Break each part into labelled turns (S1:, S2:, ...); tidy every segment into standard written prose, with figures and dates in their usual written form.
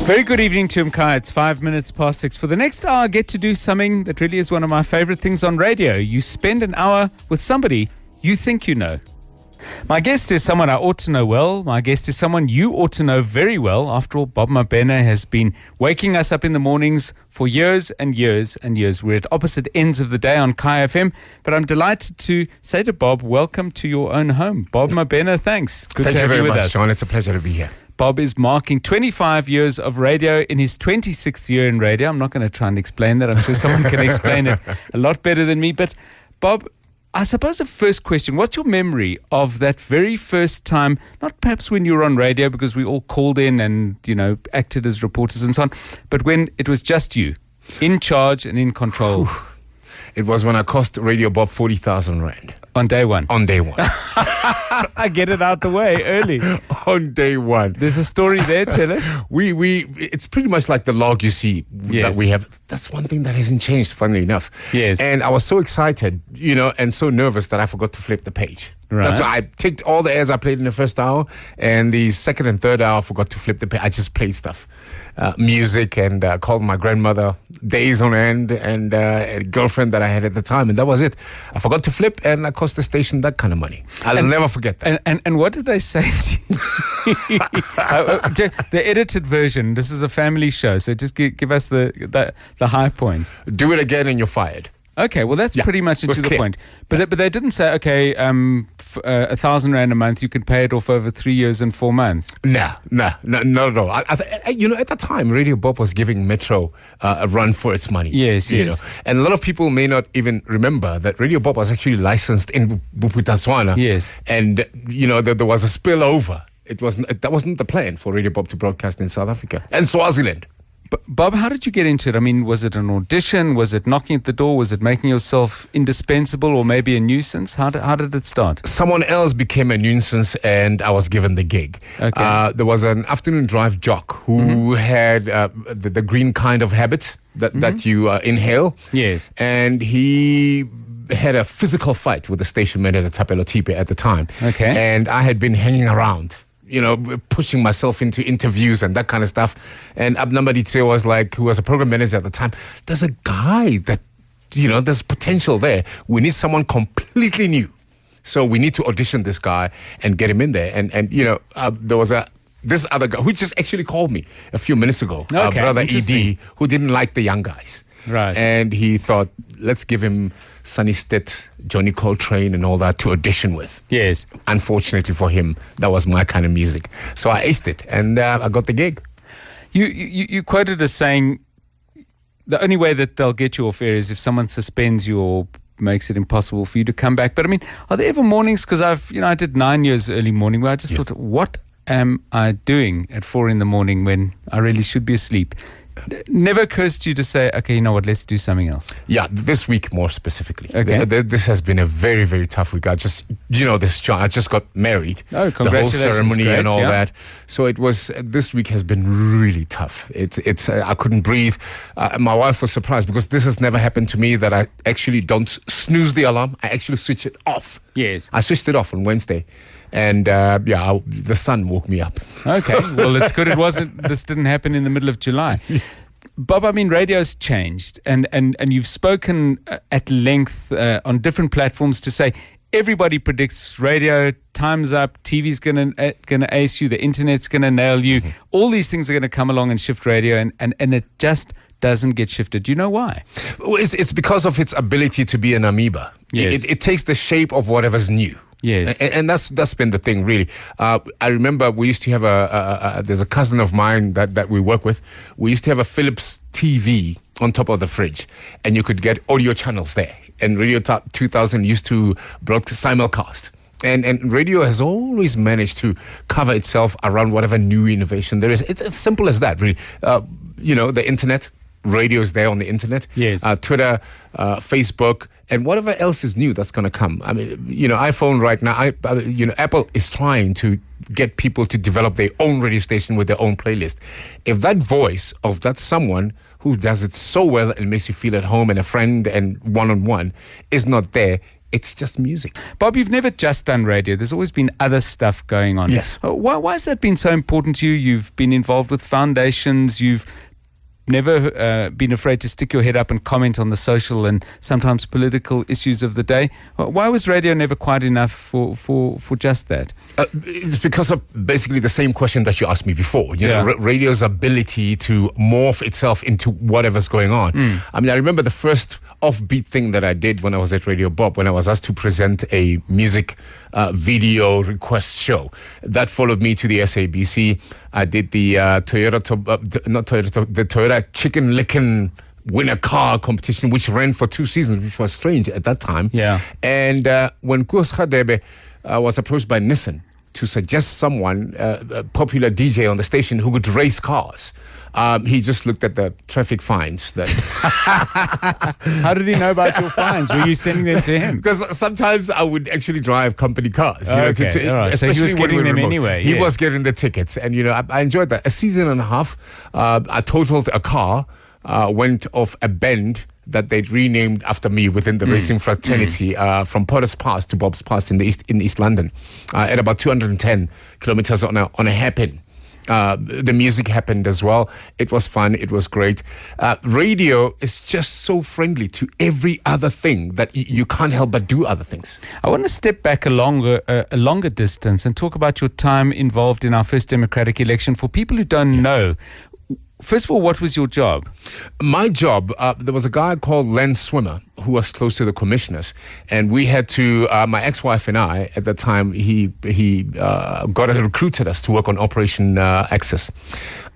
S1: Very good evening to Mkai. It's 5 minutes past 6. For the next hour, I get to do something that really is one of my favorite things on radio. You spend an hour with somebody you think you know. My guest is someone I ought to know well. My guest is someone you ought to know very well. After all, Bob Mabena has been waking us up in the mornings for years and years and years. We're at opposite ends of the day on Kai FM, but I'm delighted to say to Bob, welcome to your own home. Bob Mabena, thanks. Good
S2: Thank
S1: to
S2: you
S1: have
S2: very
S1: you with
S2: much,
S1: us.
S2: Sean. It's a pleasure to be here.
S1: Bob is marking 25 years of radio in his 26th year in radio. I'm not going to try and explain that. I'm sure someone can explain it a lot better than me. But Bob, I suppose the first question, what's your memory of that very first time, not perhaps when you were on radio because we all called in and, you know, acted as reporters and so on, but when it was just you, in charge and in control?
S2: It was when I cost Radio Bob 40,000 Rand.
S1: On day one?
S2: On day one.
S1: I get it out the way early.
S2: On day one.
S1: There's a story there, tell it.
S2: It's pretty much like the log you see that we have. That's one thing that hasn't changed, funnily enough.
S1: Yes.
S2: And I was so excited, you know, and so nervous that I forgot to flip the page.
S1: Right.
S2: That's why I ticked all the airs I played in the first hour, and the second and third hour I forgot to flip the page. I just played stuff. Music, and called my grandmother days on end, and a girlfriend that I had at the time, and that was it. I forgot to flip, and I cost the station that kind of money. I'll never forget that.
S1: And what did they say to you? The edited version. This is a family show, so just give us the high points.
S2: Do it again, and you're fired.
S1: Okay, well that's pretty much to the point. But they didn't say, okay, 1,000 Rand a month, you can pay it off over 3 years and 4 months.
S2: No, not at all. You know, at the time, Radio Bob was giving Metro a run for its money.
S1: Yes.
S2: Know? And a lot of people may not even remember that Radio Bob was actually licensed in Bophuthatswana.
S1: Yes.
S2: And, you know, there was a spillover. That wasn't the plan for Radio Bob to broadcast in South Africa and Swaziland.
S1: Bob, how did you get into it? I mean, was it an audition? Was it knocking at the door? Was it making yourself indispensable or maybe a nuisance? How did it start?
S2: Someone else became a nuisance and I was given the gig.
S1: Okay.
S2: There was an afternoon drive jock who had the green kind of habit that you inhale.
S1: Yes.
S2: And he had a physical fight with the station manager at Tapelo Tipe at the time.
S1: Okay.
S2: And I had been hanging around, you know, pushing myself into interviews and that kind of stuff. And Abnambaditse was like, who was a program manager at the time, there's a guy that, you know, there's potential there. We need someone completely new. So we need to audition this guy and get him in there. And you know, there was this other guy who just actually called me a few minutes ago, brother ED, who didn't like the young guys.
S1: Right.
S2: And he thought, let's give him Sonny Stitt, Johnny Coltrane and all that to audition with.
S1: Yes.
S2: Unfortunately for him, that was my kind of music. So I aced it and I got the gig.
S1: You quoted as saying the only way that they'll get you off air is if someone suspends you or makes it impossible for you to come back. But I mean, are there ever mornings, because I did 9 years early morning where I just thought, what am I doing at 4 a.m. when I really should be asleep? Never occurs to you to say, okay, you know what, let's do something else?
S2: Yeah, this week more specifically.
S1: Okay.
S2: This has been a very, very tough week. I just got married.
S1: Oh, congratulations.
S2: The whole ceremony
S1: Great,
S2: and all that. So this week has been really tough. It's I couldn't breathe. My wife was surprised because this has never happened to me, that I actually don't snooze the alarm. I actually switch it off.
S1: Yes.
S2: I switched it off on Wednesday. And the sun woke me up.
S1: Okay, well, it's good this didn't happen in the middle of July. Bob, I mean, radio's changed, and you've spoken at length on different platforms to say everybody predicts radio, time's up, TV's gonna ace you, the internet's gonna nail you. All these things are gonna come along and shift radio, and it just doesn't get shifted. Do you know why?
S2: Well, it's because of its ability to be an amoeba.
S1: Yes.
S2: It takes the shape of whatever's new.
S1: Yes.
S2: And that's been the thing, really. I remember we used to have there's a cousin of mine that we work with. We used to have a Philips TV on top of the fridge, and you could get audio channels there. And Radio 2000 used to broadcast simulcast. And radio has always managed to cover itself around whatever new innovation there is. It's as simple as that, really. You know, the internet, radio is there on the internet.
S1: Yes.
S2: Twitter, Facebook, and whatever else is new that's going to come. I mean, you know, iPhone right now, Apple is trying to get people to develop their own radio station with their own playlist. If that voice of that someone who does it so well and makes you feel at home and a friend and one-on-one is not there, it's just music.
S1: Bob, you've never just done radio. There's always been other stuff going on.
S2: Yes.
S1: Why has that been so important to you? You've been involved with foundations. You've never been afraid to stick your head up and comment on the social and sometimes political issues of the day. Why was radio never quite enough for just that?
S2: It's because of basically the same question that you asked me before. You know, radio's ability to morph itself into whatever's going on. I mean, I remember the first offbeat thing that I did when I was at Radio Bob, when I was asked to present a music video request show. That followed me to the SABC. I did the Toyota Chicken Lickin' Winner Car competition, which ran for 2 seasons, which was strange at that time.
S1: Yeah.
S2: And when Koos Radebe was approached by Nissan to suggest someone, a popular DJ on the station who could race cars, he just looked at the traffic fines.
S1: How did he know about your fines? Were you sending them to him?
S2: Because sometimes I would actually drive company cars.
S1: Especially so he was getting them anyway.
S2: He was getting the tickets. And, I enjoyed that. A season and a half, I totaled a car, went off a bend that they'd renamed after me within the racing fraternity, from Potter's Pass to Bob's Pass in East London, at about 210 kilometers on a hairpin. The music happened as well. It was fun. It was great. Radio is just so friendly to every other thing that you can't help but do other things.
S1: I want to step back a longer distance and talk about your time involved in our first democratic election. For people who don't know, first of all, what was your job?
S2: My job, there was a guy called Len Swimmer who was close to the commissioners, and we had to, my ex-wife and I, at the time, he recruited us to work on Operation Access.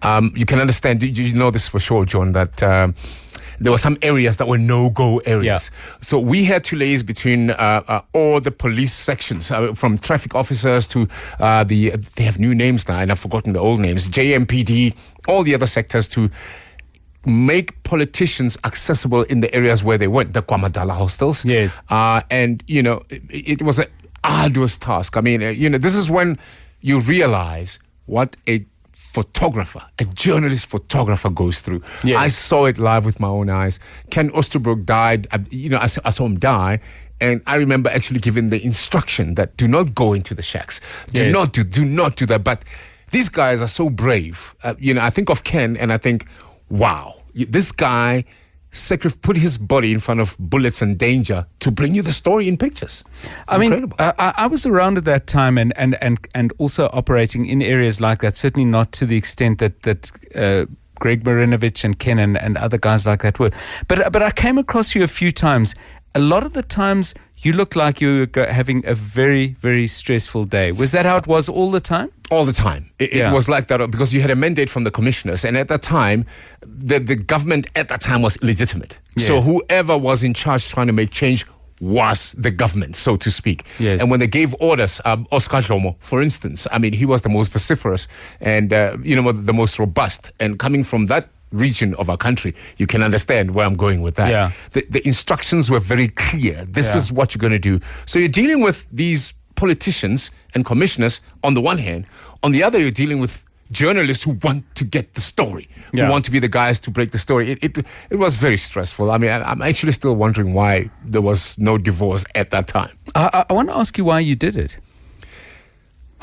S2: You can understand, you know this for sure, John, that there were some areas that were no-go areas. Yeah. So we had to liaise between all the police sections, from traffic officers to they have new names now, and I've forgotten the old names, JMPD, all the other sectors, to make politicians accessible in the areas where they went, the Kwamadala hostels.
S1: Yes.
S2: And, it was an arduous task. I mean, this is when you realize what a journalist photographer goes through. Yes. I saw it live with my own eyes. Ken Osterbrook died. I saw him die. And I remember actually giving the instruction that do not go into the shacks. Do not do that. But these guys are so brave. I think of Ken and I think, wow, this guy put his body in front of bullets and danger to bring you the story in pictures. It's incredible.
S1: I was around at that time and also operating in areas like that, certainly not to the extent that Greg Marinovich and Ken and other guys like that were. But I came across you a few times. A lot of the times you looked like you were having a very, very stressful day. Was that how it was all the time?
S2: All the time. It was like that because you had a mandate from the commissioners. And at that time, the government at that time was illegitimate. Yes. So whoever was in charge trying to make change was the government, so to speak.
S1: Yes.
S2: And when they gave orders, Oscar Jomo, for instance, I mean, he was the most vociferous and, the most robust. And coming from that region of our country, you can understand where I'm going with that.
S1: Yeah.
S2: The instructions were very clear. This is what you're going to do. So you're dealing with these politicians and commissioners on the one hand. On the other, you're dealing with journalists who want to get the story, who want to be the guys to break the story. It was very stressful. I mean, I'm actually still wondering why there was no divorce at that time.
S1: I want to ask you why you did it.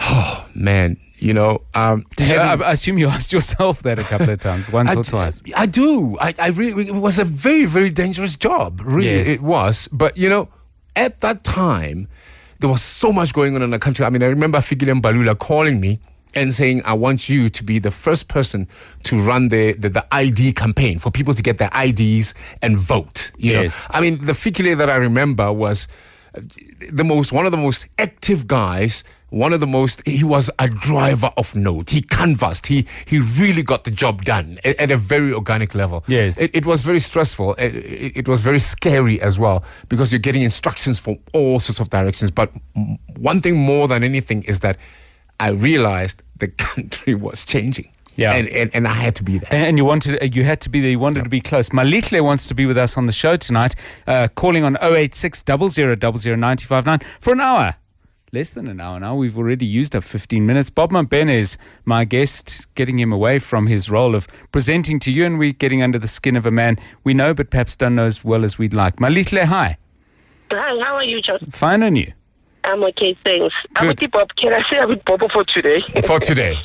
S2: Oh, man.
S1: I assume you asked yourself that a couple of times, once or twice.
S2: I do. I really, it was a very, very dangerous job. Really, it was. But, at that time, there was so much going on in the country. I mean, I remember Fikile Mbalula calling me and saying, I want you to be the first person to run the ID campaign for people to get their IDs and vote. You know? I mean, the Fikile that I remember was one of the most active guys. He was a driver of note. He canvassed. He really got the job done at a very organic level.
S1: Yes.
S2: It was very stressful. It was very scary as well because you're getting instructions from all sorts of directions. But one thing more than anything is that I realized the country was changing. Yeah. And I had to be there.
S1: And you had to be there. You wanted to be close. Malihle wants to be with us on the show tonight, calling on 086 00 959 for an hour. Less than an hour now. We've already used up 15 minutes. Bob Mabena is my guest, getting him away from his role of presenting to you, and we're getting under the skin of a man we know but perhaps don't know as well as we'd like. Malihle, hi.
S3: Hi, how are you, John?
S1: Fine, and you?
S3: I'm okay, thanks.
S1: Good.
S3: I'm with Bob. Can I say I'm with Bobo for today?
S2: For today.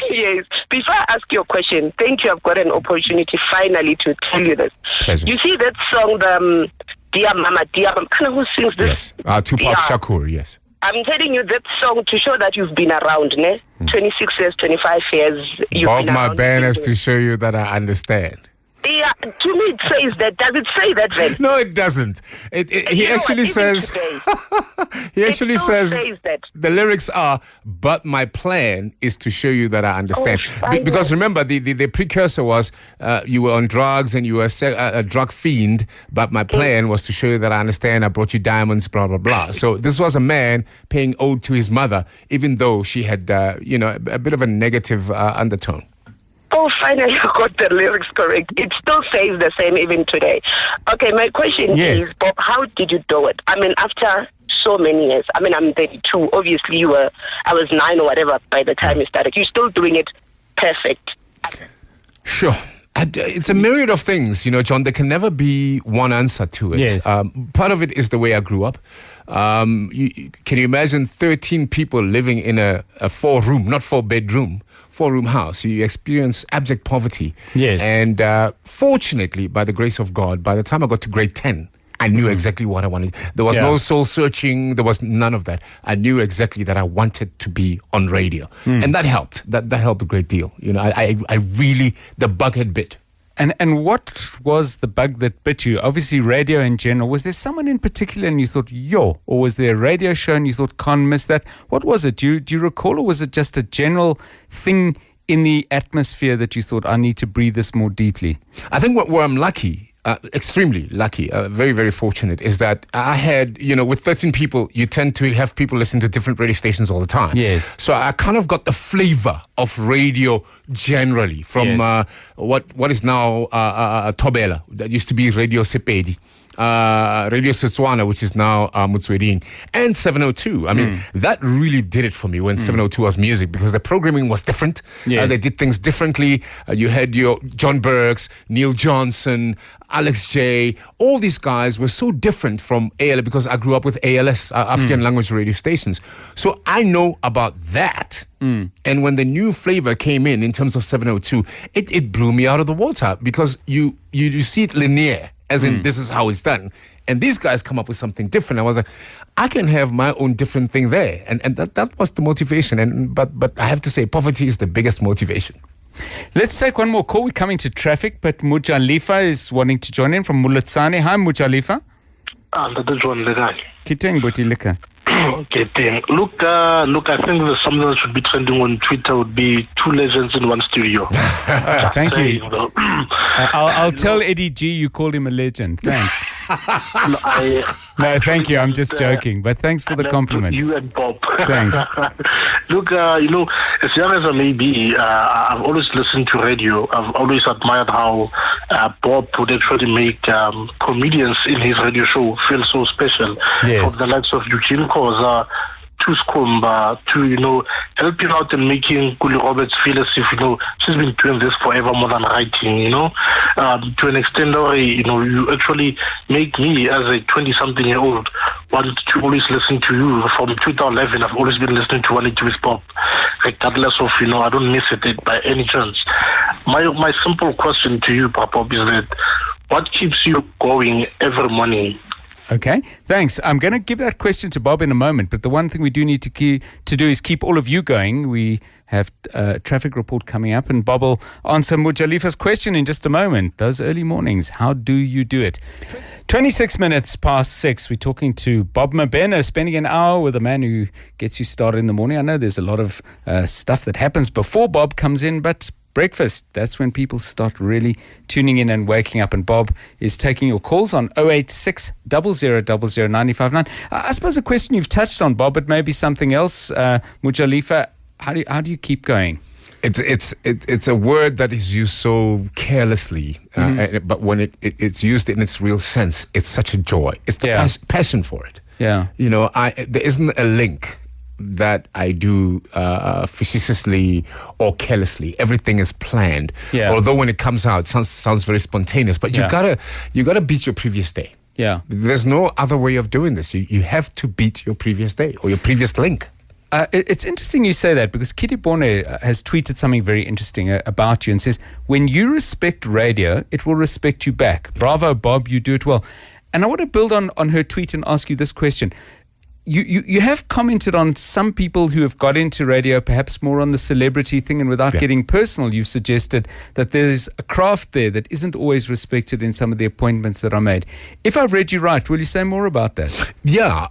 S3: Yes. Before I ask your question, thank you. I've got an opportunity finally to tell you this.
S2: Pleasure.
S3: You see that song, the Dear Mama, kind of who sings this?
S2: Yes. Tupac
S3: Yeah.
S2: Shakur, yes.
S3: I'm telling you that song to show that you've been around, ne? 26 years, 25 years. You've
S2: Bob
S3: been around.
S2: Mabena is to show you that I understand.
S3: Yeah, to me it says that. Does it say that, then?
S2: No, it doesn't. He
S3: You know
S2: actually
S3: what, even
S2: says,
S3: today,
S2: he actually
S3: it still
S2: says,
S3: says that.
S2: the lyrics are, but my plan is to show you that I understand.
S3: Oh,
S2: Because remember, the precursor was you were on drugs and you were a drug fiend, but my plan was to show you that I understand. I brought you diamonds, blah, blah, blah. So this was a man paying ode to his mother, even though she had, a bit of a negative undertone.
S3: Oh, finally, I got the lyrics correct. It still says the same even today. Okay, my question is, Bob, how did you do it? I mean, after so many years, I mean, I'm 32. Obviously, I was 9 or whatever by the time you started. You're still doing it perfect.
S2: Sure. It's a myriad of things, John. There can never be one answer to it.
S1: Yes.
S2: Part of it is the way I grew up. Can you imagine 13 people living in a 4-room, not 4-bedroom, 4-room house? You experience abject poverty.
S1: Yes.
S2: And fortunately, by the grace of God, by the time I got to grade 10, I knew exactly what I wanted. There was no soul searching. There was none of that. I knew exactly that I wanted to be on radio. And that helped. That helped a great deal. I really, the bug had bit.
S1: And what was the bug that bit you? Obviously, radio in general. Was there someone in particular and you thought, yo? Or was there a radio show and you thought, can't miss that? What was it? Do you recall? Or was it just a general thing in the atmosphere that you thought, I need to breathe this more deeply?
S2: I think where I'm lucky, extremely lucky, very, very fortunate, is that I had, with 13 people, you tend to have people listen to different radio stations all the time.
S1: Yes.
S2: So I kind of got the flavor of radio generally from what is now Thobela, that used to be Radio Sepedi. Radio Setswana, which is now Motsweding, and 702. I mean, that really did it for me when 702 was music, because the programming was different.
S1: Yes.
S2: They did things differently. You had your John Burks, Neil Johnson, Alex J. All these guys were so different from ALS, because I grew up with ALS, African language radio stations. So I know about that. And when the new flavor came in terms of 702, it blew me out of the water, because you see it linear. As in, this is how it's done. And these guys come up with something different. I was like, I can have my own different thing there. And that was the motivation. But I have to say, poverty is the biggest motivation.
S1: Let's take one more call. We're coming to traffic, but Mujalifa is wanting to join in from Mulatsane. Hi, Mujalifa.
S4: That's one guy.
S1: Kiteng Botilika.
S4: Okay, then. Look, I think there's something that should be trending on Twitter would be 2 legends in one studio.
S1: Thank you. I'll tell Eddie G you called him a legend. Thanks. No, thank you. I'm just joking. But thanks for the compliment.
S4: You and Bob.
S1: Thanks.
S4: Look, as young as I may be, I've always listened to radio. I've always admired how Bob would actually make comedians in his radio show feel so special.
S1: Yes.
S4: From the likes of Eugene Koza to Skumba to, helping out and making Kuli Roberts feel as if, she's been doing this forever more than writing, to an extent where, you actually make me as a 20-something-year-old want to always listen to you. From 2011, I've always been listening to 182 with Bob, regardless of, I don't miss it by any chance. My simple question to you, Bob, is that what keeps you going every morning?
S1: Okay, thanks. I'm going to give that question to Bob in a moment, but the one thing we do need to do is keep all of you going. We have a traffic report coming up, and Bob will answer Mujalifa's question in just a moment. Those early mornings, how do you do it? 26 minutes past 6. We're talking to Bob Mabena, spending an hour with a man who gets you started in the morning. I know there's a lot of stuff that happens before Bob comes in, but breakfast, that's when people start really tuning in and waking up. And Bob is taking your calls on 086 0000 959. I suppose a question you've touched on, Bob, but maybe something else. Mujalifa, how do you keep going?
S2: It's a word that is used so carelessly, but when it's used in its real sense, it's such a joy. It's the passion for it.
S1: Yeah.
S2: There isn't a link that I do facetiously or carelessly. Everything is planned.
S1: Yeah.
S2: Although when it comes out, it sounds very spontaneous. But you gotta beat your previous day.
S1: Yeah.
S2: There's no other way of doing this. You have to beat your previous day or your previous link.
S1: It's interesting you say that, because Kitty Bone has tweeted something very interesting about you and says, when you respect radio, it will respect you back. Bravo, Bob, you do it well. And I want to build on her tweet and ask you this question. You have commented on some people who have got into radio, perhaps more on the celebrity thing, and without getting personal, you've suggested that there's a craft there that isn't always respected in some of the appointments that are made. If I've read you right, will you say more about that?
S2: Yeah.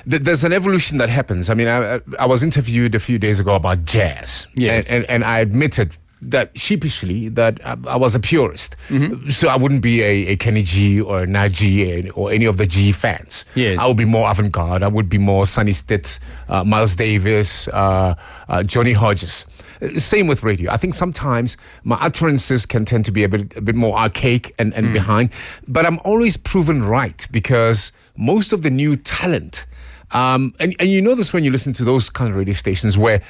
S2: There's an evolution that happens. I mean, I was interviewed a few days ago about jazz.
S1: Yes.
S2: And I admitted that sheepishly that I was a purist. So I wouldn't be a Kenny G or a Naji or any of the G fans.
S1: Yes.
S2: I would be more avant-garde. I would be more Sonny Stitt, Miles Davis, Johnny Hodges. Same with radio. I think sometimes my utterances can tend to be a bit more archaic and behind. But I'm always proven right, because most of the new talent, and you know this when you listen to those kind of radio stations where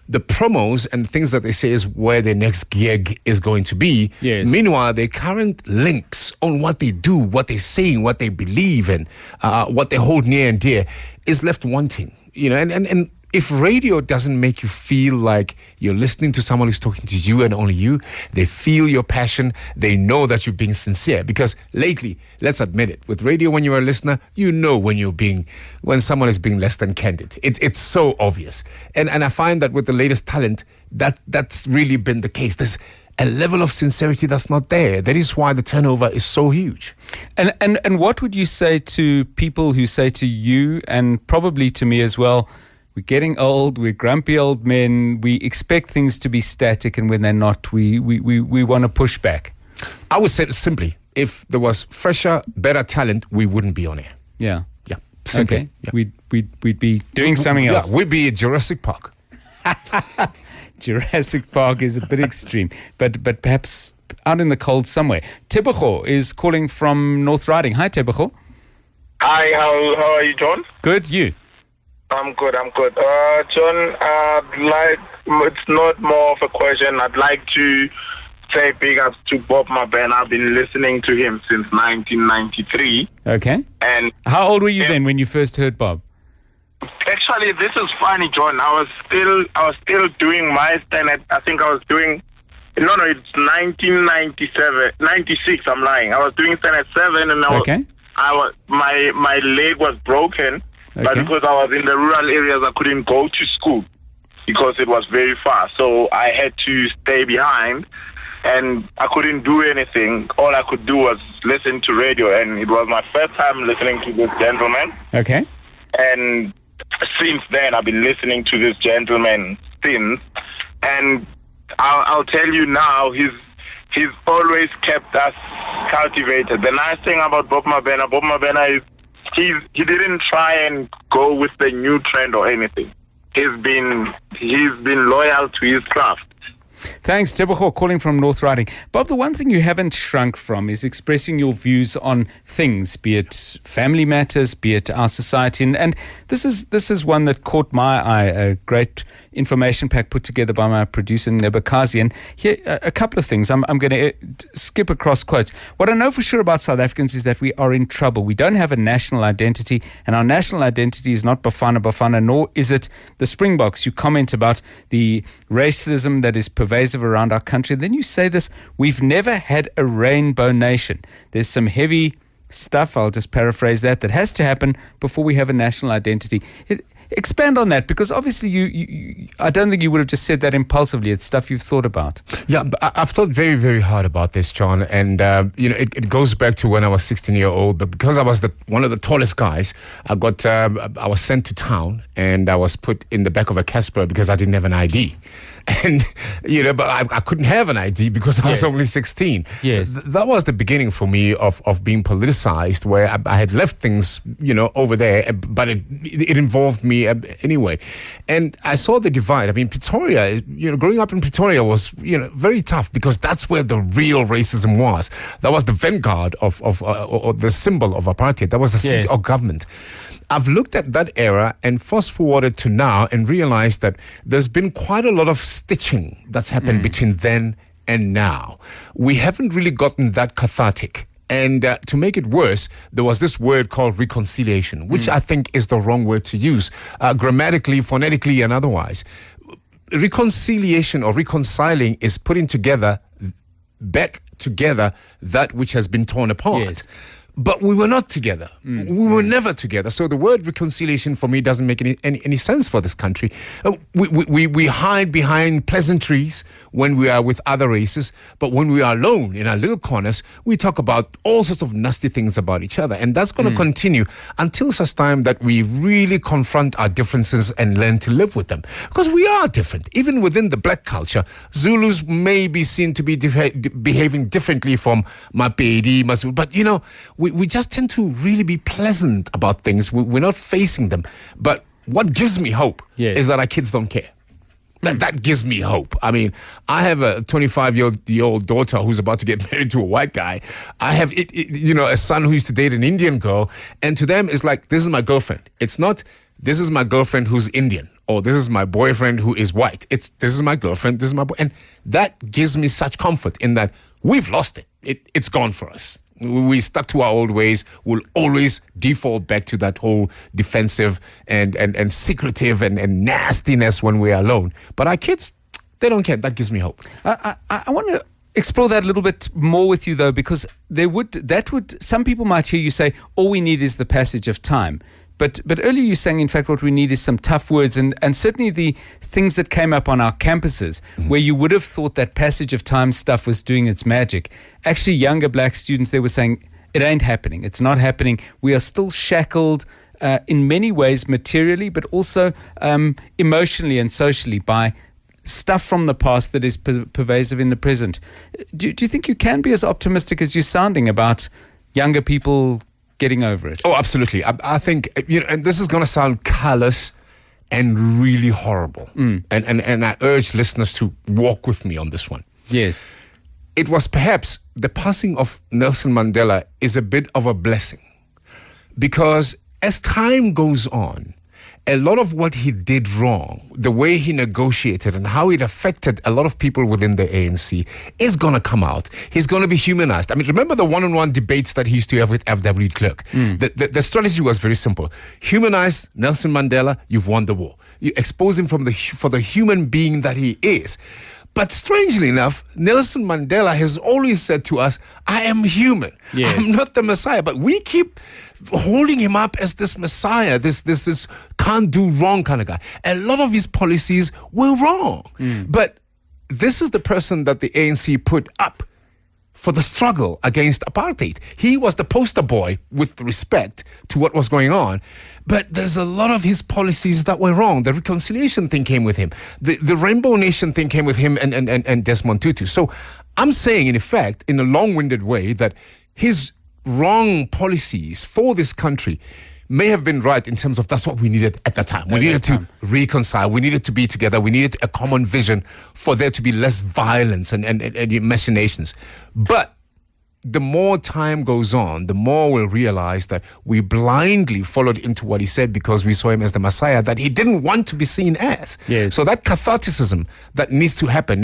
S2: the promos and things that they say is where their next gig is going to be.
S1: Yes.
S2: Meanwhile, their current links on what they do, what they're saying, what they believe in, what they hold near and dear is left wanting. You know, and if radio doesn't make you feel like you're listening to someone who's talking to you and only you, they feel your passion, they know that you're being sincere. Because lately, let's admit it, with radio, when you're a listener, you know when someone is being less than candid. It's so obvious. And I find that with the latest talent, that's really been the case. There's a level of sincerity that's not there. That is why the turnover is so huge.
S1: And what would you say to people who say to you, and probably to me as well, we're getting old, we're grumpy old men, we expect things to be static, and when they're not, we want to push back?
S2: I would say simply, if there was fresher, better talent, we wouldn't be on air.
S1: Yeah.
S2: Yeah. Simply.
S1: Okay.
S2: Yeah.
S1: We'd be doing something else.
S2: Yeah, we'd be at Jurassic Park.
S1: Jurassic Park is a bit extreme, but perhaps out in the cold somewhere. Tebogo is calling from North Riding. Hi, Tebogo.
S5: Hi, how are you, John?
S1: Good, you?
S5: I'm good. John, it's not more of a question. I'd like to say big ups to Bob Mabena. I've been listening to him since 1993.
S1: Okay.
S5: And
S1: how old were you then when you first heard Bob?
S5: Actually, this is funny, John. I was still doing my stand-up. I think I was doing. No, it's 1997, 96. I'm lying. I was doing stand-up 7, and my leg was broken. But because I was in the rural areas, I couldn't go to school because it was very far. So I had to stay behind, and I couldn't do anything. All I could do was listen to radio, and it was my first time listening to this gentleman.
S1: Okay.
S5: And since then, I've been listening to this gentleman since. And I'll tell you now, he's always kept us cultivated. The nice thing about Bob Mabena is, he didn't try and go with the new trend or anything. He's been loyal to his craft.
S1: Thanks, Tebogo, calling from North Riding. Bob, the one thing you haven't shrunk from is expressing your views on things, be it family matters, be it our society. And this is one that caught my eye, a great information pack put together by my producer, Nebakazi. And here, a couple of things. I'm going to skip across quotes. What I know for sure about South Africans is that we are in trouble. We don't have a national identity, and our national identity is not Bafana, nor is it the Springboks. You comment about the racism that is pervasive around our country. Then you say this: we've never had a rainbow nation. There's some heavy stuff, I'll just paraphrase that has to happen before we have a national identity. Expand on that, because obviously you I don't think you would have just said that impulsively. It's stuff you've thought about.
S2: Yeah, but I've thought very, very hard about this, John. And, it goes back to when I was 16-year-old. But because I was one of the tallest guys, I was sent to town, and I was put in the back of a Casper because I didn't have an ID. And, but I couldn't have an ID because I was only 16.
S1: Yes.
S2: That was the beginning for me of being politicized, where I had left things, over there, but it involved me anyway. And I saw the divide. I mean, Pretoria, growing up in Pretoria was, very tough, because that's where the real racism was. That was the vanguard of or the symbol of apartheid. That was the seat of government. I've looked at that era and fast-forwarded to now and realized that there's been quite a lot of stitching that's happened between then and now. We haven't really gotten that cathartic. And to make it worse, there was this word called reconciliation, which I think is the wrong word to use, grammatically, phonetically, and otherwise. Reconciliation or reconciling is putting together, back together, that which has been torn apart.
S1: Yes.
S2: But we were not together. We were never together. So the word reconciliation for me doesn't make any sense for this country. We hide behind pleasantries when we are with other races, but when we are alone in our little corners, we talk about all sorts of nasty things about each other. And that's going to continue until such time that we really confront our differences and learn to live with them. Because we are different. Even within the black culture, Zulus may be seen to be behaving differently from Mabena, Masu, but you know, we just tend to really be pleasant about things. We're not facing them. But what gives me hope is that our kids don't care. That gives me hope. I mean, I have a 25-year-old daughter who's about to get married to a white guy. I have, a son who used to date an Indian girl. And to them, it's like, this is my girlfriend. It's not, this is my girlfriend who's Indian. Or this is my boyfriend who is white. It's, this is my girlfriend, this is my boy. And that gives me such comfort in that we've lost it. It's gone for us. We stuck to our old ways. We'll always default back to that whole defensive and secretive and nastiness when we're alone. But our kids, they don't care. That gives me hope.
S1: I want to explore that a little bit more with you, though, because some people might hear you say, all we need is the passage of time. But earlier you saying, in fact, what we need is some tough words and certainly the things that came up on our campuses where you would have thought that passage of time stuff was doing its magic. Actually, younger black students, they were saying, it ain't happening. It's not happening. We are still shackled in many ways materially, but also emotionally and socially by stuff from the past that is pervasive in the present. Do you think you can be as optimistic as you're sounding about younger people getting over it?
S2: Oh, absolutely. I think, and this is going to sound callous and really horrible. And I urge listeners to walk with me on this one.
S1: Yes.
S2: It was perhaps the passing of Nelson Mandela is a bit of a blessing because as time goes on, a lot of what he did wrong, the way he negotiated and how it affected a lot of people within the ANC is going to come out. He's going to be humanized. I mean, remember the one-on-one debates that he used to have with F.W. Clerk? The strategy was very simple. Humanize Nelson Mandela, you've won the war. You expose him for the human being that he is. But strangely enough, Nelson Mandela has always said to us, I am human.
S1: Yes.
S2: I'm not the Messiah. But we keep holding him up as this Messiah, this can't do wrong kind of guy. A lot of his policies were wrong. But this is the person that the ANC put up for the struggle against apartheid. He was the poster boy with respect to what was going on. But there's a lot of his policies that were wrong. The reconciliation thing came with him. The Rainbow Nation thing came with him and Desmond Tutu. So I'm saying, in effect, in a long-winded way, that his wrong policies for this country may have been right in terms of that's what we needed at that time. We needed to reconcile. We needed to be together. We needed a common vision for there to be less violence and machinations. But the more time goes on, the more we'll realize that we blindly followed into what he said because we saw him as the Messiah that he didn't want to be seen as.
S1: Yes.
S2: So that catharticism that needs to happen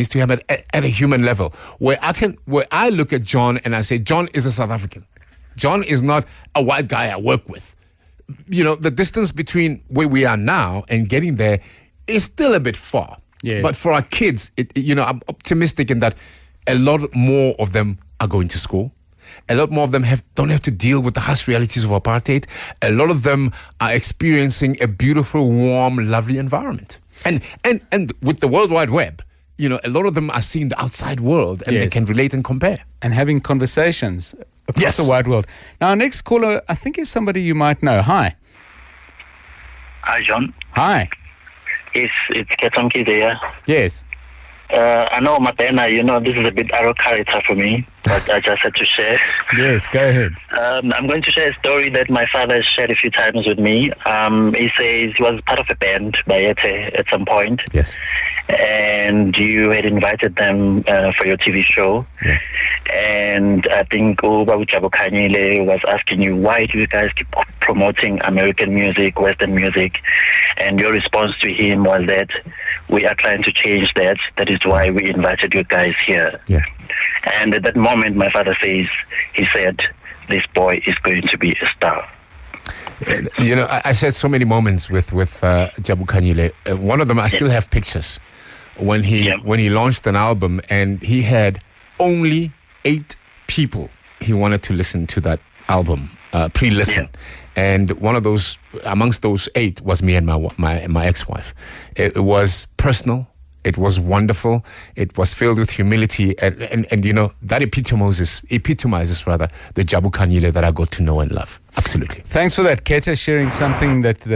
S2: at a human level, where I look at John and I say, John is a South African. John is not a white guy I work with. The distance between where we are now and getting there is still a bit far.
S1: Yes.
S2: But for our kids, I'm optimistic in that a lot more of them are going to school. A lot more of them don't have to deal with the harsh realities of apartheid. A lot of them are experiencing a beautiful, warm, lovely environment. And with the World Wide Web, a lot of them are seeing the outside world and they can relate and compare.
S1: And having conversations across the wide world. Now, our next caller, I think, is somebody you might know. Hi.
S6: Hi, John.
S1: Hi.
S6: It's Ketamki there.
S1: Yes.
S6: I know, Mabena, this is a bit out of character for me, but I just had to share.
S1: Yes, go ahead.
S6: I'm going to share a story that my father has shared a few times with me. He says he was part of a band by Ete at some point.
S2: Yes.
S6: And you had invited them for your TV show.
S2: Yeah.
S6: And I think Babu Jabo Kanyile was asking you, why do you guys keep promoting American music, Western music? And your response to him was that we are trying to change that. That is why we invited you guys here.
S2: Yeah.
S6: And at that moment, my father he said, this boy is going to be a star.
S2: You know, I shared so many moments with Jabu Kanyile. One of them, I still have pictures when he launched an album, and he had only 8 people he wanted to listen to that album, pre-listen.
S6: Yeah.
S2: And one of those, amongst those 8, was me and my ex-wife. It was personal. It was wonderful. It was filled with humility, and you know, that epitomizes the Jabu Kanyile that I got to know and love. Absolutely.
S1: Thanks for that, Keta, sharing something that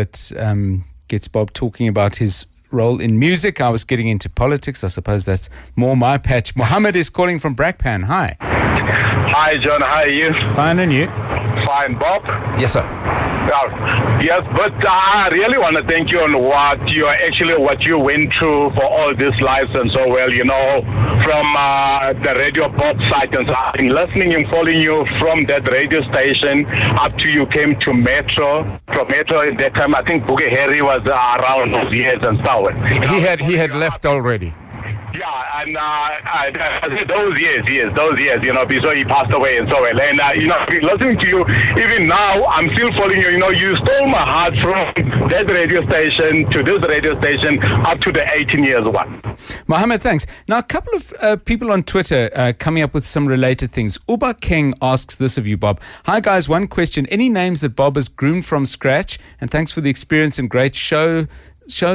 S1: gets Bob talking about his role in music. I was getting into politics. I suppose that's more my patch. Mohammed is calling from Brakpan. Hi.
S5: Hi, John. How are you?
S1: Fine, and you?
S5: Fine, Bob.
S2: Yes, sir.
S5: Yes, but I really want to thank you on what you went through for all these lives and so well, you know, from the radio pop site and so I've been listening and following you from that radio station up to you came to Metro. From Metro at that time, I think Boogie Harry was around those years and so on.
S2: He had left already.
S5: Yeah, and those years, you know, before he passed away and so on. And, you know, listening to you, even now, I'm still following you. You know, you stole my heart from that radio station to this radio station up to the 18 years one.
S1: Mohammed, thanks. Now, a couple of people on Twitter coming up with some related things. Uba King asks this of you, Bob. Hi, guys. One question. Any names that Bob has groomed from scratch? And thanks for the experience and great shows,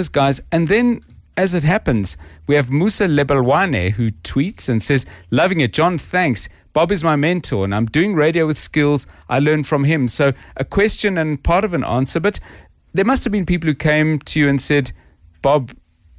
S1: guys. And then, as it happens, we have Musa Lebelwane who tweets and says, loving it, John, thanks. Bob is my mentor and I'm doing radio with skills I learned from him. So a question and part of an answer, but there must have been people who came to you and said, Bob,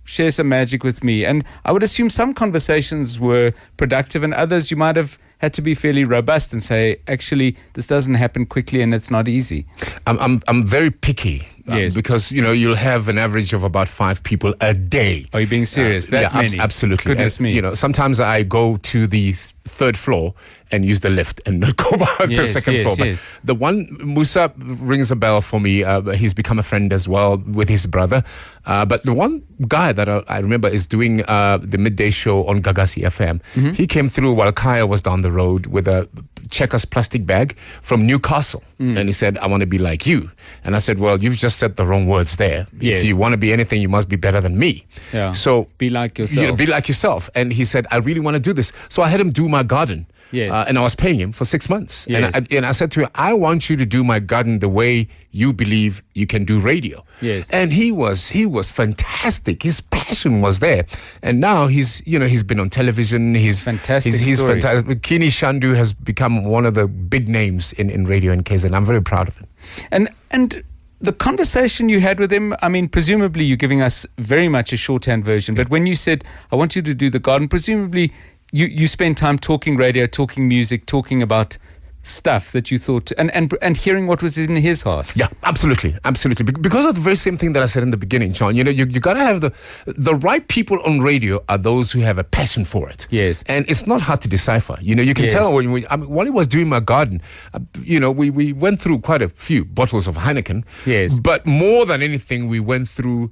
S1: share some magic with me. And I would assume some conversations were productive and others you might have had to be fairly robust and say, actually, this doesn't happen quickly and it's not easy.
S2: I'm very picky.
S1: Yes.
S2: Because, you know, you'll have an average of about 5 people a day.
S1: Are you being serious? That many?
S2: Absolutely.
S1: Goodness me.
S2: You know, sometimes I go to the 3rd floor and use the lift and not go back to the 2nd floor. But the one, Musa rings a bell for me. He's become a friend as well with his brother. But the one guy that I remember is doing the midday show on Gagasi FM. Mm-hmm. He came through while Kaya was down the road with a Checkers plastic bag from Newcastle. And he said, I want to be like you. And I said, well, you've just said the wrong words there.
S1: Yes.
S2: If you want to be anything, you must be better than me.
S1: Yeah.
S2: So
S1: be like yourself.
S2: You know, be like yourself. And he said, I really want to do this. So I had him do my garden.
S1: Yes.
S2: And I was paying him for 6 months.
S1: Yes.
S2: And I said to him, I want you to do my garden the way you believe you can do radio.
S1: Yes.
S2: And he was fantastic. His passion was there. And now he's been on television. He's
S1: fantastic.
S2: He's
S1: story.
S2: fantastic. Kini Shandu has become one of the big names in radio in KZN. I'm very proud of him.
S1: And the conversation you had with him, I mean, presumably you're giving us very much a shorthand version, but when you said, I want you to do the garden, presumably you spend time talking radio, talking music, talking about stuff that you thought, and hearing what was in his heart.
S2: Yeah, absolutely. Because of the very same thing that I said in the beginning, John. You know, you got to have the right people on radio are those who have a passion for it.
S1: Yes.
S2: And it's not hard to decipher. You know, you can tell while he was doing my garden, you know, we went through quite a few bottles of Heineken.
S1: Yes.
S2: But more than anything, we went through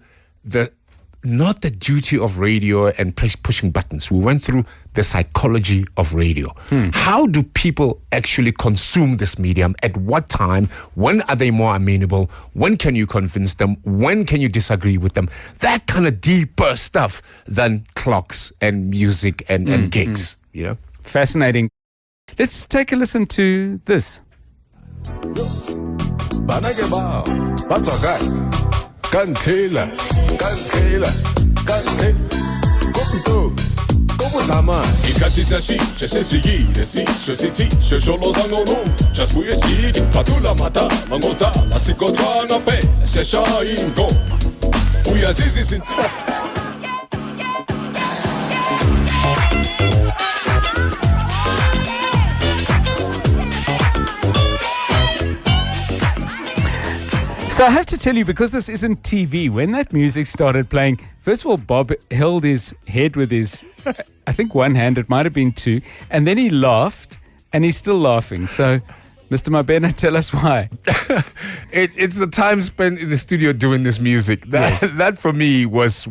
S2: not the duty of radio and pushing buttons. We went through the psychology of radio. How do people actually consume this medium? At what time? When are they more amenable? When can you convince them? When can you disagree with them? That kind of deeper stuff than clocks and music and gigs. You know?
S1: Fascinating. Let's take a listen to this.
S7: Cantela, como tama? Ikati sashi, shesejigi, desi, shesiti, shesholo zangono, chasmuyeshigi, patula mata, mangota, la sikota na pe, shesha ingo, uyazizi sinti.
S1: So I have to tell you, because this isn't TV, when that music started playing, first of all, Bob held his head with his, I think one hand, it might have been two, and then he laughed, and he's still laughing. So, Mr. Mabena, tell us why.
S2: It's the time spent in the studio doing this music. That for me was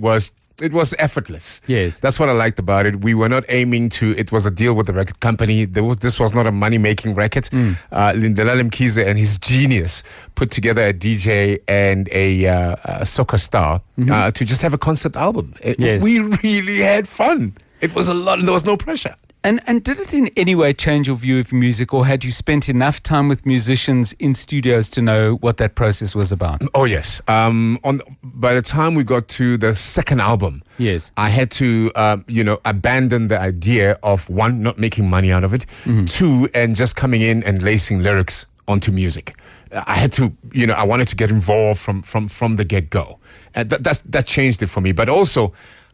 S2: it was effortless.
S1: Yes.
S2: That's what I liked about it. We were not aiming to, it was a deal with the record company. This was not a money-making record. Lindelala Mkhize and his genius put together a DJ and a soccer star to just have a concept album. We really had fun. It was a lot, there was no pressure.
S1: And did it in any way change your view of music, or had you spent enough time with musicians in studios to know what that process was about?
S2: Oh, yes. By the time we got to the second album,
S1: yes,
S2: I had to, abandon the idea of, one, not making money out of it, two, and just coming in and lacing lyrics onto music. I had to, I wanted to get involved from the get-go. And that changed it for me. But also,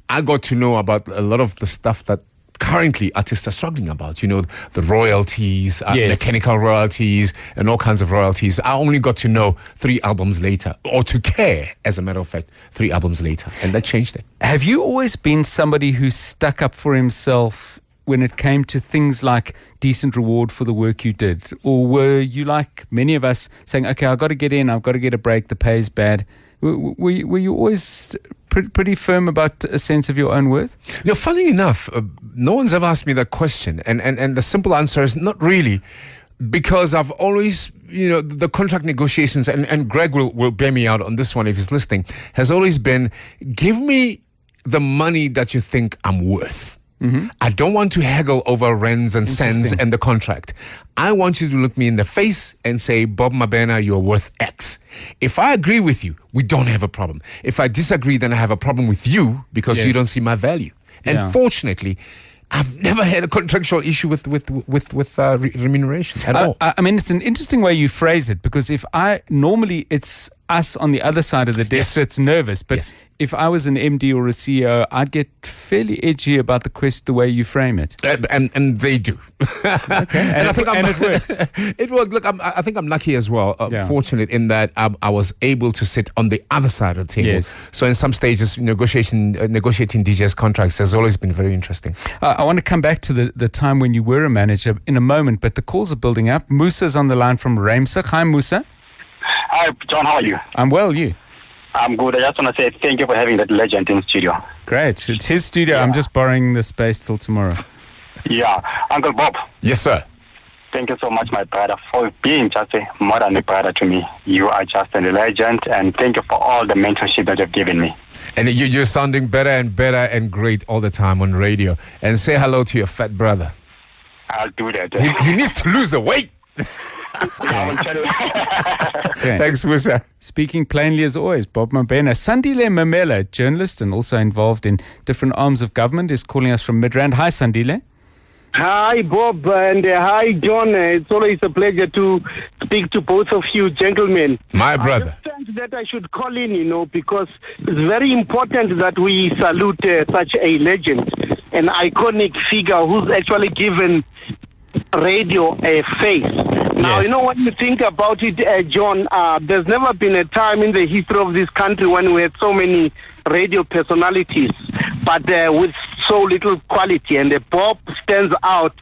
S2: I got to know about a lot of the stuff that currently artists are struggling about, the royalties, mechanical royalties, and all kinds of royalties. I only got to know 3 albums later, or to care, as a matter of fact, 3 albums later. And that changed it.
S1: Have you always been somebody who stuck up for himself when it came to things like decent reward for the work you did? Or were you, like many of us, saying, okay, I've got to get in, I've got to get a break, the pay's bad? Were you always pretty firm about a sense of your own worth?
S2: Funny enough, no one's ever asked me that question. And the simple answer is not really, because I've always, the contract negotiations, and Greg will bear me out on this one if he's listening, has always been, give me the money that you think I'm worth. I don't want to haggle over rands and cents and the contract. I want you to look me in the face and say, Bob Mabena, you're worth X. If I agree with you, we don't have a problem. If I disagree, then I have a problem with you because you don't see my value. And fortunately, I've never had a contractual issue with remuneration at all.
S1: I mean, it's an interesting way you phrase it, because normally it's us on the other side of the desk that's nervous, but if I was an MD or a CEO, I'd get fairly edgy about the way you frame it.
S2: And they do.
S1: Okay, and it works.
S2: It works. Look, I think I'm lucky as well, fortunate in that I was able to sit on the other side of the table.
S1: Yes.
S2: So in some stages, negotiating DJs contracts has always been very interesting.
S1: I want to come back to the time when you were a manager in a moment, but the calls are building up. Musa's on the line from Ramsey. Hi, Musa.
S8: Hi, John. How are you?
S1: I'm well, you?
S8: I'm good. I just want to say thank you for having that legend in studio.
S1: Great. It's his studio. I'm just borrowing the space till tomorrow.
S8: Yeah. Uncle Bob.
S2: Yes, sir.
S8: Thank you so much, my brother, for being just more than a brother to me. You are just a legend, and thank you for all the mentorship that you've given me.
S2: And you're sounding better and great all the time on radio. And say hello to your fat brother.
S8: I'll do that.
S2: He needs to lose the weight. Thanks, Musa.
S1: Speaking plainly as always, Bob Mabena. Sandile Mamela, journalist and also involved in different arms of government, is calling us from Midrand. Hi, Sandile.
S9: Hi, Bob, and hi, John. It's always a pleasure to speak to both of you gentlemen.
S2: My brother.
S9: I understand that I should call in, because it's very important that we salute such a legend, an iconic figure who's actually given radio a face. Now, when you think about it, John, there's never been a time in the history of this country when we had so many radio personalities, but with so little quality. And Bob stands out.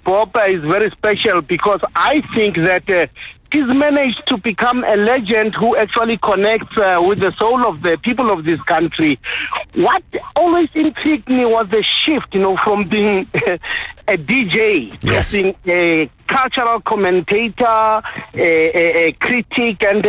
S9: Bob is very special because I think that he's managed to become a legend who actually connects with the soul of the people of this country. What always intrigued me was the shift, from being a DJ to being a cultural commentator, a critic, and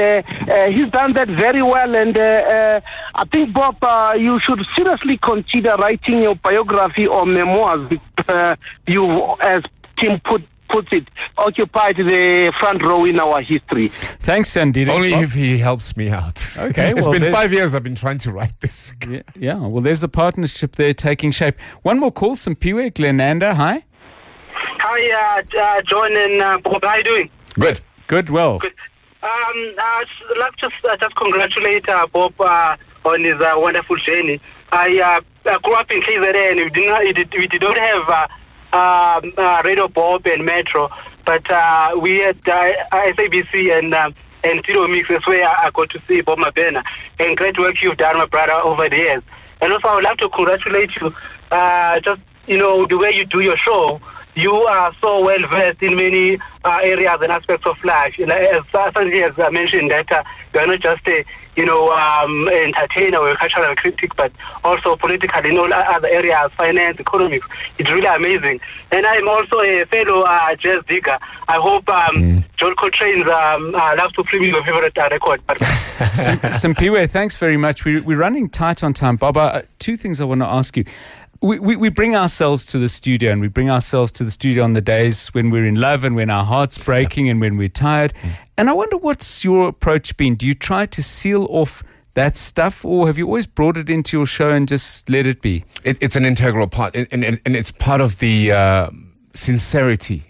S9: he's done that very well. And I think, Bob, you should seriously consider writing your biography or memoirs because you, as Tim puts it, occupied the front row in our history.
S1: Thanks, Sandy.
S2: Only if he helps me out.
S1: Okay.
S2: It's been 5 years I've been trying to write this.
S1: Yeah. Well, there's a partnership there taking shape. One more call, Simpiwe, Glenanda. Hi.
S10: Hi, John and Bob. How are you doing?
S2: Good.
S1: Well.
S10: Good. I'd like to just congratulate Bob on his wonderful journey. I grew up in KZN, and we did not have Radio Bob and Metro, but we had SABC and Tito Mix. That's where I got to see Bob Mabena. And great work you've done, my brother, over the years. And also, I would like to congratulate you. Just the way you do your show. You are so well versed in many areas and aspects of life. As Sandy has mentioned, that you are not just a entertainer or a cultural critic, but also political in all other areas, finance, economics. It's really amazing. And I'm also a fellow jazz digger. I hope John Coltrane's Love Supreme is your favorite record.
S1: Simpiwe, thanks very much. We're running tight on time. Baba, two things I want to ask you. We bring ourselves to the studio, and we bring ourselves to the studio on the days when we're in love and when our heart's breaking and when we're tired. And I wonder, what's your approach been? Do you try to seal off that stuff, or have you always brought it into your show and just let it be?
S2: It's an integral part, and it's part of the sincerity.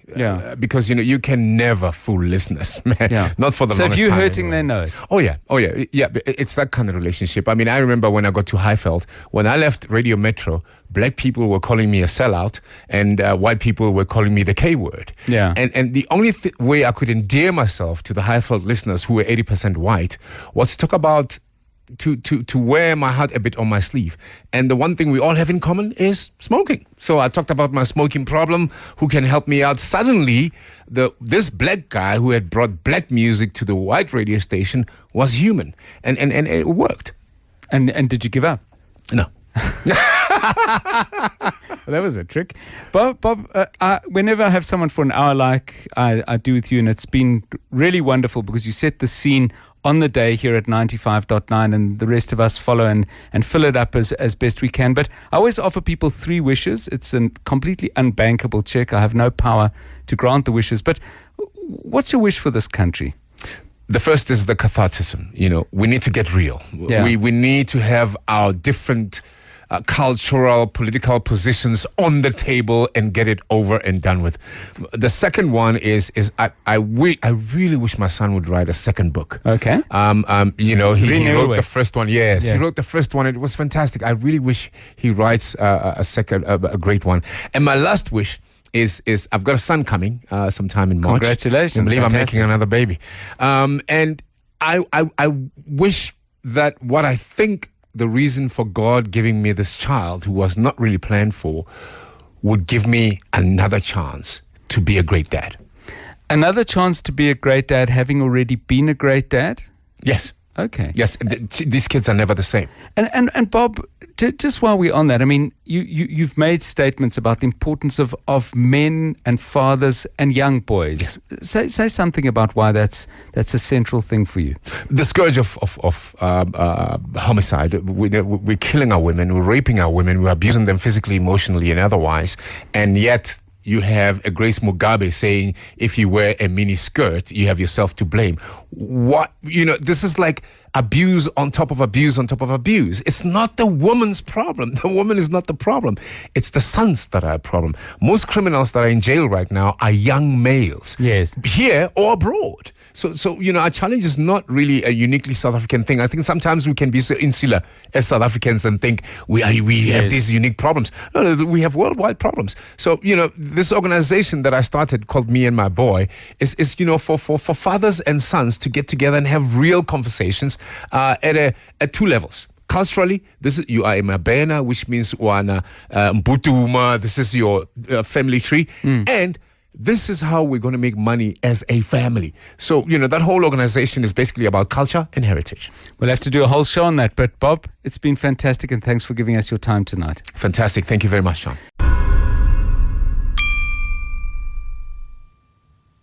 S2: Because you can never fool listeners, man. Not for the longest time. So
S1: if you're hurting, they know it.
S2: Oh yeah. It's that kind of relationship. I mean, I remember when I got to Highveld, when I left Radio Metro, black people were calling me a sellout, and white people were calling me the K word.
S1: Yeah.
S2: And the only way I could endear myself to the Highveld listeners, who were 80% white, was to talk about to wear my heart a bit on my sleeve. And the one thing we all have in common is smoking. So I talked about my smoking problem, who can help me out. Suddenly, this black guy who had brought black music to the white radio station was human. And it worked.
S1: And did you give up?
S2: No.
S1: Well, that was a trick. Bob, whenever I have someone for an hour like I do with you, and it's been really wonderful because you set the scene on the day here at 95.9, and the rest of us follow and fill it up as best we can. But I always offer people 3 wishes. It's a completely unbankable check. I have no power to grant the wishes. But what's your wish for this country?
S2: The first is the catharticism. We need to get real.
S1: Yeah.
S2: We need to have our different cultural, political positions on the table and get it over and done with. The second one is I really wish my son would write a second book.
S1: Okay.
S2: He wrote the first one. Yes, he wrote the first one. It was fantastic. I really wish he writes a great one. And my last wish is I've got a son coming sometime in March.
S1: Congratulations!
S2: I believe
S1: fantastic.
S2: I'm making another baby, and I wish that what I think the reason for God giving me this child, who was not really planned for, would give me another chance to be a great dad.
S1: Another chance to be a great dad, having already been a great dad?
S2: Yes.
S1: Okay.
S2: Yes, these kids are never the same.
S1: And Bob, just while we're on that, I mean, you've made statements about the importance of men and fathers and young boys. Yes. Say something about why that's a central thing for you.
S2: The scourge of homicide. We're killing our women, we're raping our women, we're abusing them physically, emotionally, and otherwise, and yet you have a Grace Mugabe saying, if you wear a mini skirt, you have yourself to blame. This is like abuse on top of abuse on top of abuse. It's not the woman's problem. The woman is not the problem. It's the sons that are a problem. Most criminals that are in jail right now are young males.
S1: Yes.
S2: Here or abroad. So our challenge is not really a uniquely South African thing. I think sometimes we can be so insular as South Africans and think we have these unique problems. No, we have worldwide problems. So, this organization that I started called Me and My Boy is for fathers and sons to get together and have real conversations at 2 levels. Culturally, you are a Mabena, which means Wana Mbutuma. This is your family tree. And this is how we're going to make money as a family. So, that whole organization is basically about culture and heritage.
S1: We'll have to do a whole show on that. But Bob, it's been fantastic, and thanks for giving us your time tonight.
S2: Fantastic. Thank you very much, John.